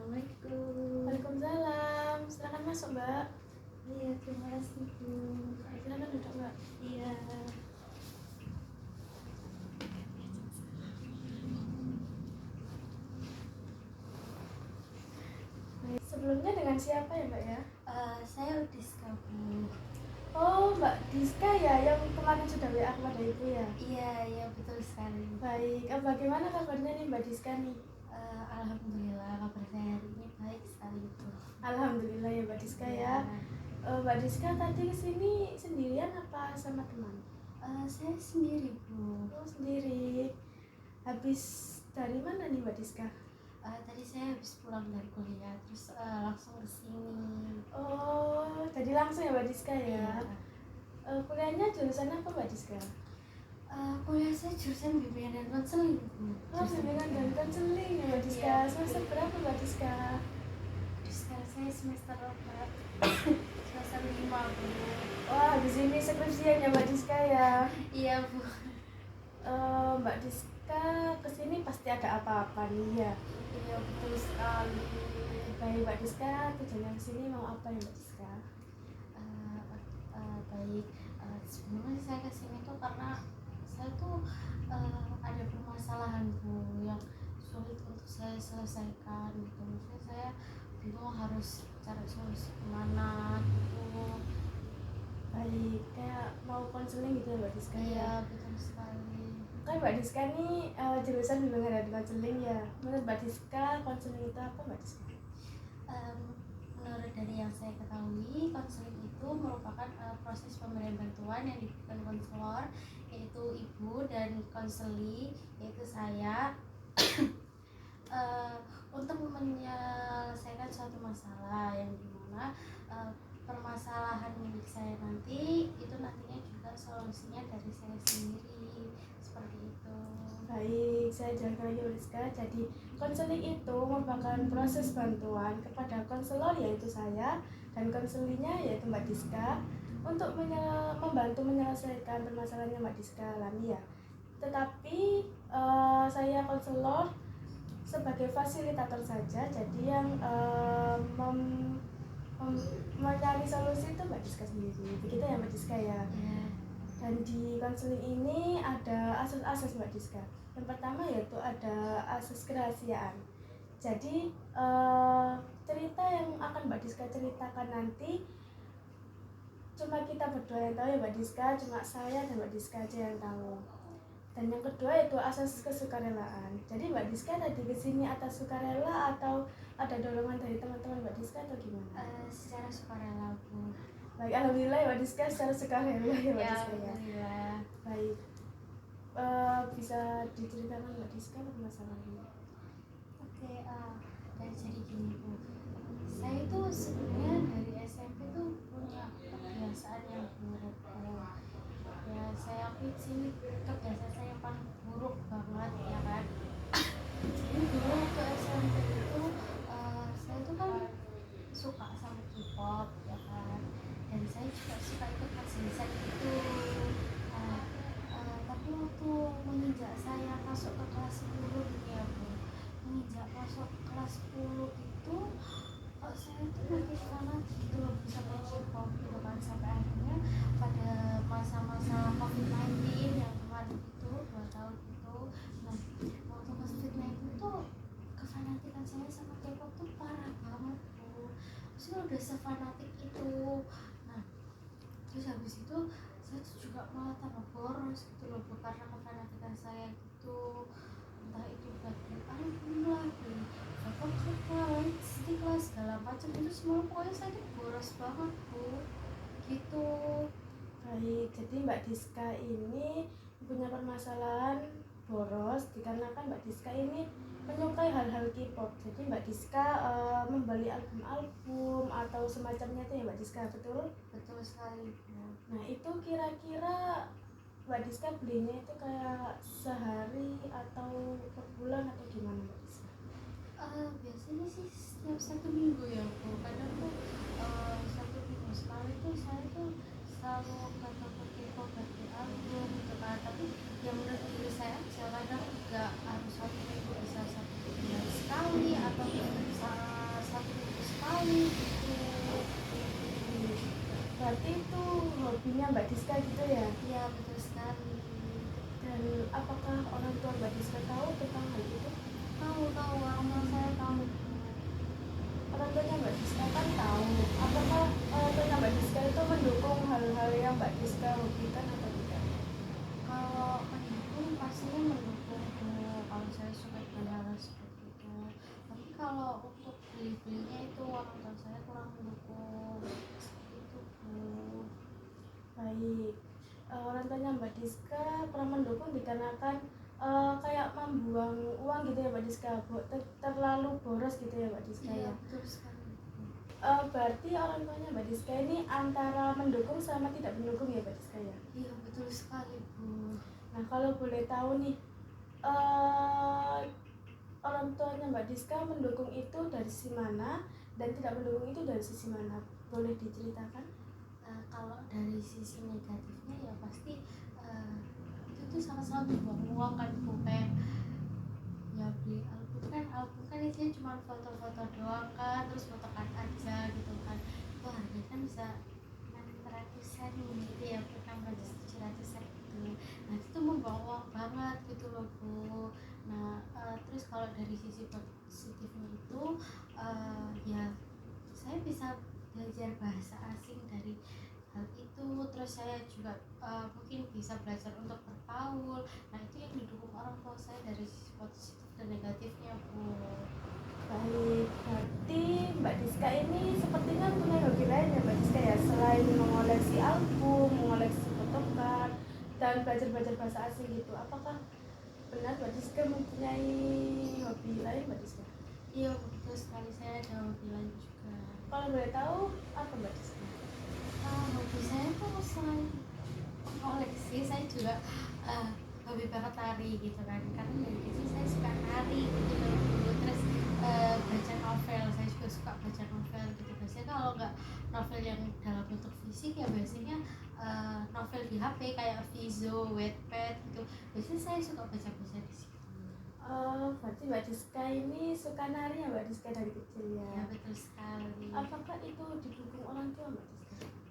Assalamualaikum. Waalaikumsalam. Silakan masuk, Mbak. Iya, terima kasih Bu. Silakan duduk, Mbak. Iya. Sebelumnya dengan siapa ya, Mbak ya? Saya Udiska Bu. Oh, Mbak Diska ya, yang kemarin sudah WA kepada Ibu ya? Iya betul sekali. Baik. Bagaimana kabarnya nih Mbak Diska nih? Alhamdulillah kabar saya hari ini baik sekali Bu. Alhamdulillah ya Mbak Diska ya. Mbak Diska tadi kesini sendirian apa sama teman? Saya sendiri Bu. Oh, sendiri. Habis dari mana nih Mbak Diska? Tadi saya habis pulang dari kuliah terus langsung ke sini. Oh, jadi langsung ya Mbak Diska ya? Iya. Kuliahnya jurusan apa Mbak Diska? Kuliah saya jurusan bimbingan dan konseling Bu. Oh, bimbingan dan konseling ya Mbak Diska. Iya. Semester berapa Mbak Diska? Sekarang saya semester 4 semester 5 Bu. Wah, di sini skripsian ya Mbak Diska ya. Iya Bu. Mbak Diska kesini pasti ada apa-apa nih ya. Iya betul sekali. Baik Mbak Diska, tujuannya kesini mau apa ya Mbak Diska? Baik, sebenarnya saya kesini tuh karena saya tuh ada permasalahan Bu yang sulit untuk saya selesaikan gitu. Maksudnya saya bingung harus cari solusi kemana gitu. Baik, kayak mau konseling gitu ya Mbak Diska ya. Iya betul sekali. Kan Mbak Diska nih jurusan bimbingan dan konseling ya. Menurut Mbak Diska, konseling itu apa Mbak Diska? Menurut dari yang saya ketahui, konseling itu merupakan proses pemberian bantuan yang diberikan konselor, yaitu ibu, dan konseli, yaitu saya, untuk menyelesaikan suatu masalah yang dimana permasalahan milik saya nanti itu nantinya juga solusinya dari saya sendiri, seperti itu. Baik, saya jelaskan lagi Mbak Diska. Jadi konseling itu merupakan proses bantuan kepada konselor yaitu saya dan konselinya yaitu Mbak Diska untuk membantu menyelesaikan permasalahannya Mbak Diska alami ya. Tetapi saya konselor sebagai fasilitator saja, jadi yang mencari solusi itu Mbak Diska sendiri. Begitu ya Mbak Diska ya. Ya. Dan di konseling ini ada asas-asas Mbak Diska. Yang pertama yaitu ada asas kerahasiaan. Jadi cerita yang akan Mbak Diska ceritakan nanti cuma kita berdua yang tahu ya Mbak Diska, cuma saya dan Mbak Diska aja yang tahu. Dan yang kedua itu asas kesukarelaan. Jadi Mbak Diska tadi kesini atas sukarela atau ada dorongan dari teman-teman Mbak Diska atau gimana? Secara sukarela Bu. Baik, alhamdulillah ya Mbak Diska secara sukarela ya Mbak Ya, Diska ya. alhamdulillah. Baik, bisa diceritakan Mbak Diska permasalahannya? Oke, dan jadi gini Bu, saya itu sebenarnya dari SMP tuh punya kebiasaan yang buruk Bu. Ya saya akui sih kebiasaan saya yang paling buruk banget ya kan. Jadi dulu waktu SMP itu saya tuh kan suka sama K-pop ya kan, dan saya juga suka ikut konser gitu. Tapi waktu menginjak saya masuk ke kelas 10 nih ya Bu, menginjak masuk kelas 10 itu saya tuh makin fanatik gitu loh sama K-pop gitu kan, sampai akhirnya pada masa-masa COVID-19 yang kemarin itu 2 tahun itu. Nah waktu COVID-19 itu kefanatikan saya sama K-pop tuh parah banget Bu, maksudnya udah sefanatik itu. Nah terus habis itu saya tuh juga malah tambah boros gitu loh Bu, karena kefanatikan saya gitu. Entah itu buat beli album lah, beli foto cover, stick lah, segala macam itu semua, pokoknya saya tuh boros banget Bu gitu. Baik, jadi Mbak Diska ini punya permasalahan boros dikarenakan Mbak Diska ini menyukai hal-hal K-pop. Jadi Mbak Diska membeli album-album atau semacamnya itu ya Mbak Diska, betul? Betul sekali Bu. Nah itu kira-kira Mbak Diska belinya itu kayak sehari atau per bulan atau gimana Mbak Diska? Biasanya sih setiap 1 minggu ya Bu, kadang tuh 1 minggu sekali tuh saya tuh selalu ke toko K-pop beli album gitu kan. Tapi yang menurut diri saya aja, kadang nggak harus 1 minggu, bisa 1 bulan sekali atau Berarti itu hobinya Mbak Diska gitu ya? Iya betul sekali. Dan apakah orang tua Mbak Diska tahu tentang hal itu? Tahu tahu orang tua saya tahu. Orang tuanya Mbak Diska kan tahu. Apakah orang tuanya Mbak Diska itu mendukung hal-hal yang Mbak Diska hobikan atau tidak? Kalau mendukung pastinya mendukung tuh kalau saya suka hal seperti itu. Tapi kalau untuk beli-belinya itu orang tua saya kurang mendukung seperti itu Bu. Baik. Orang tuanya Mbak Diska kurang mendukung dikarenakan kayak membuang uang gitu ya Mbak Diska, terlalu boros gitu ya Mbak Diska Iya ya. betul sekali. Berarti orang tuanya Mbak Diska ini antara mendukung sama tidak mendukung ya Mbak Diska ya. Iya betul sekali Bu. Nah kalau boleh tahu nih, eh, orang tuanya Mbak Diska mendukung itu dari sisi mana dan tidak mendukung itu dari sisi mana? Boleh diceritakan? Kalau dari sisi negatifnya ya pasti itu tuh sama-sama buang uang kan Bu, kayak ya beli album kan isinya cuma foto-foto doang kan, terus fotokan aja gitu kan, itu harganya kan bisa 600-an gitu ya, 600-700-an gitu. Nah itu tuh membuang uang banget gitu loh Bu. Nah terus kalau dari sisi positifnya itu ya saya bisa belajar bahasa asing dari hal itu, terus saya juga mungkin bisa belajar untuk berpaul. Nah itu yang didukung orang tua saya dari sisi positif dan negatifnya Bu. Baik, berarti Mbak Diska ini sepertinya punya hobi lain ya Mbak Diska ya, selain mengoleksi album, mengoleksi photocard, dan belajar-belajar bahasa asing gitu. Apakah benar Mbak Diska mempunyai hobi lain Mbak Diska? Iya betul sekali, saya ada hobi lain juga. Kalau boleh tahu apa Mbak Diska? Hobi saya tuh selain koleksi, saya juga hobi banget tari gitu kan, karena dari kecil saya suka nari gitu loh Bu. Terus baca novel, saya juga suka baca novel gitu. Biasanya kalau nggak novel yang dalam bentuk fisik ya biasanya novel di HP kayak Vizo, Wattpad gitu. Biasanya saya suka baca-baca di situ. Berarti Mbak Diska ini suka nari ya Mbak Diska dari kecil ya? Ya betul sekali. Apakah itu didukung orang tua Mbak Diska?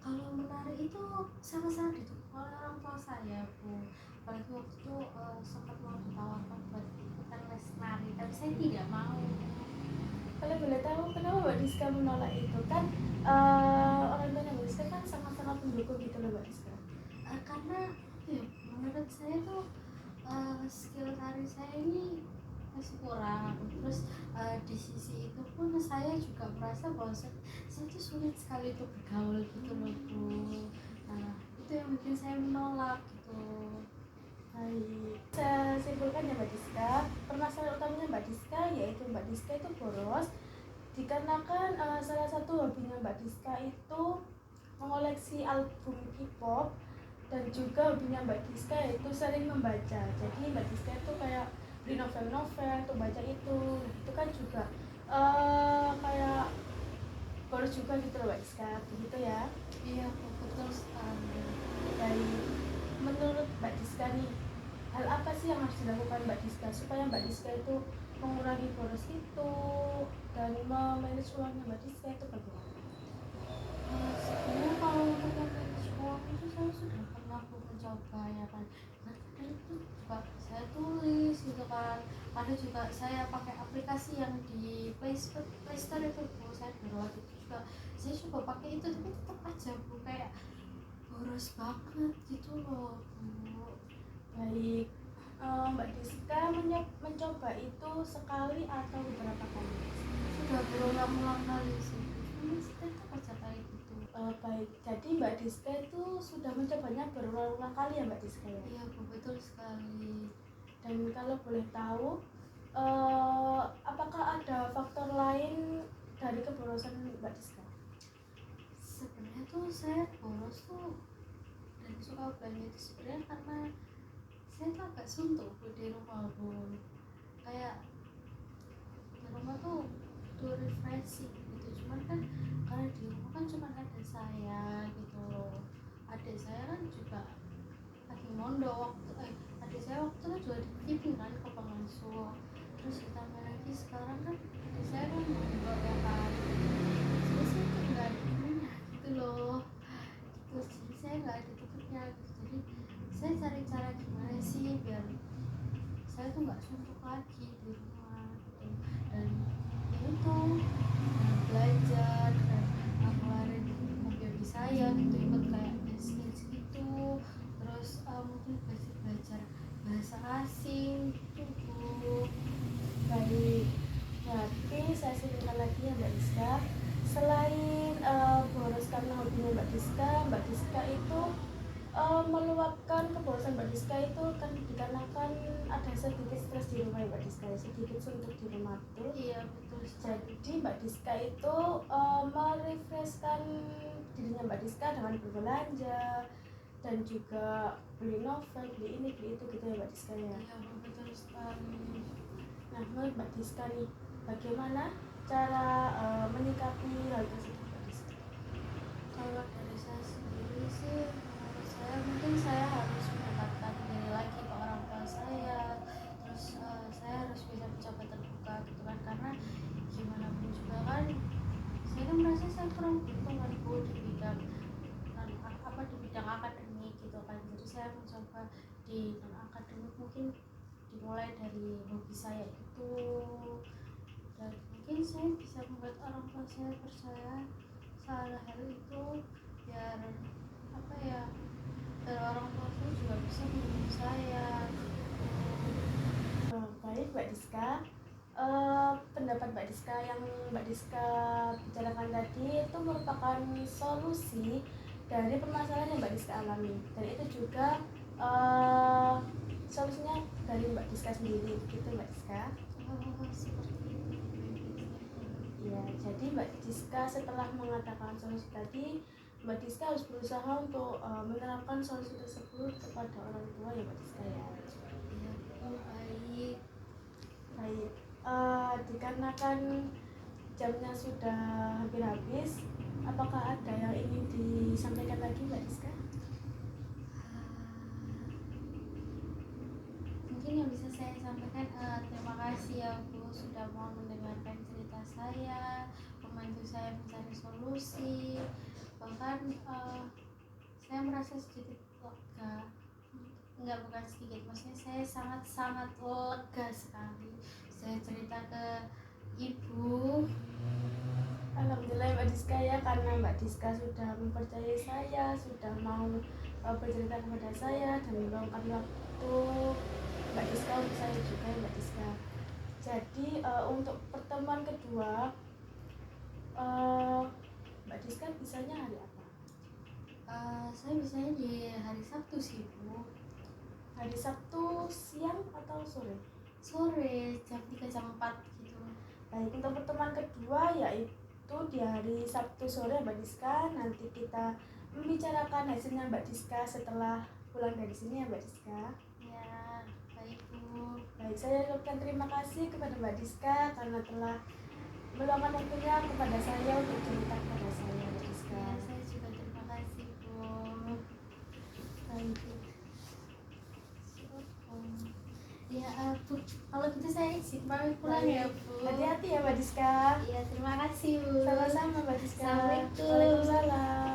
Kalau menari itu sama-sama didukung oleh orang tua saya Bu. Apalagi waktu itu sempat mau ditawarkan buat ikutan les nari, tapi saya tidak mau. Kalau boleh tahu kenapa Mbak Diska menolak itu? Kan orang tuanya Mbak Diska kan sangat-sangat mendukung gitu loh Mbak Diska. Karena ya, menurut saya tuh skill tari saya ini masih kurang. Terus di sisi itu pun saya juga merasa bahwa saya tuh sulit sekali untuk bergaul gitu loh Bu. Nah itu yang bikin saya menolak gitu. Baik, saya simpulkan ya Mbak Diska, permasalahan utamanya Mbak Diska yaitu Mbak Diska itu boros dikarenakan salah satu hobinya Mbak Diska itu mengoleksi album K-pop, dan juga hobinya Mbak Diska yaitu sering membaca. Jadi Mbak Diska itu kayak beli novel-novel untuk baca itu kan juga kayak boros juga gitu loh Mbak Diska, begitu ya. Iya betul sekali. Baik, menurut Mbak Diska nih, hal apa sih yang harus dilakukan Mbak Diska supaya Mbak Diska itu mengurangi boros itu dan memanage uangnya Mbak Diska itu bagaimana? Sebenarnya kalau untuk manage uang itu saya sudah pernah mencoba ya kan. Nah kadang itu juga saya tulis gitu kan. Ada juga saya pakai aplikasi yang di Play Store itu Bu. Saya download itu juga. Saya coba pakai itu tapi tetap aja Bu, kayak boros banget gitu loh Bu. Baik, Mbak Diska mencoba itu sekali atau beberapa kali? Sudah berulang-ulang kali sih Bu. Cuma tetap aja kayak gitu. Baik, jadi Mbak Diska itu sudah mencobanya berulang-ulang kali ya Mbak Diska ya? Iya Bu betul sekali. Dan kalau boleh tahu, apakah ada faktor lain dari keborosan Mbak Diska? Sebenarnya tuh saya boros tuh dan suka belanja itu sebenarnya karena saya tuh agak suntuk Bu di rumah Bu. Kayak di rumah tuh butuh refreshing gitu, cuman kan karena di rumah kan cuma ada saya gitu loh. Adik saya kan juga lagi mondok adik saya waktu itu juga dikirim kan ke pengasuh. Terus ditambah lagi sekarang kan adik saya kan mondok ya kan, jadi saya tuh nggak ada gunanya gitu loh. tuh nggak suntuk lagi di rumah gitu. Dan ya itu belajar dan ngeluarin hobi saya gitu, ikut kayak dance gitu, terus mungkin belajar bahasa asing gitu Bu. Baik, berarti saya simpulkan lagi ya Mbak Diska. Selain boros karena hobinya Mbak Diska itu meluapkan keborosan Mbak Diska itu kan dikarenakan ada sedikit stres di rumah ya Mbak Diska, sedikit suntuk di rumah tuh. Iya betul sekali. Jadi Mbak Diska itu merefreshkan dirinya Mbak Diska dengan berbelanja dan juga beli novel, beli ini, beli itu gitu ya Mbak Diska ya. Iya Bu, betul sekali. Nah, menurut Mbak Diska nih, bagaimana cara menyikapi hal tersebut Mbak Diska? Kalau dari saya sendiri sih, menurut saya mungkin saya harus mendekatkan diri lagi ke orang tua saya, terus saya harus bisa mencoba terbuka gitu kan, karena gimana pun juga kan saya kan merasa saya kurang beruntung kan Bu di bidang di bidang akademik gitu kan. Jadi saya mencoba di non akademik, mungkin dimulai dari hobi saya itu, dan mungkin saya bisa membuat orang tua saya percaya salah hal itu, biar apa ya, biar orang tua saya juga bisa mendukung saya. Baik Mbak Diska, pendapat Mbak Diska yang Mbak Diska bicarakan tadi itu merupakan solusi dari permasalahan yang Mbak Diska alami, dan itu juga solusinya dari Mbak Diska sendiri gitu Mbak Diska. Seperti itu. Ya, jadi Mbak Diska setelah mengatakan solusi tadi, Mbak Diska harus berusaha untuk menerapkan solusi tersebut kepada orang tua ya Mbak Diska ya. Iya Bu, baik. Baik, dikarenakan jamnya sudah hampir habis, apakah ada yang ingin disampaikan lagi Mbak Diska? Mungkin yang bisa saya sampaikan, terima kasih ya Bu sudah mau mendengarkan cerita saya, membantu saya mencari solusi. Bahkan saya merasa sedikit lega, bukan sedikit, maksudnya saya sangat lega sekali. Saya cerita ke ibu. Alhamdulillah Mbak Diska ya, karena Mbak Diska sudah mempercayai saya, sudah mau bercerita kepada saya dan meluangkan waktu Mbak Diska untuk saya juga ya Mbak Diska. Jadi untuk pertemuan kedua, Mbak Diska bisanya hari apa? Saya bisanya di hari Sabtu sih Bu. Hari Sabtu siang atau sore? Sore jam 3 jam 4 gitu. Baik, untuk pertemuan kedua yaitu di hari Sabtu sore Mbak Diska, nanti kita membicarakan hasilnya Mbak Diska setelah pulang dari sini ya Mbak Diska. Ya, baik Bu. Baik, saya ucapkan terima kasih kepada Mbak Diska karena telah meluangkan waktunya kepada saya untuk cerita kepada saya Mbak Diska. Ya, saya juga terima kasih Bu. Baik. Ya Bu, kalau gitu saya izin pamit pulang ya Bu. Hati-hati ya Mbak Diska. Iya, terima kasih Bu. Sama-sama Mbak Diska. Assalamualaikum. Waalaikumsalam.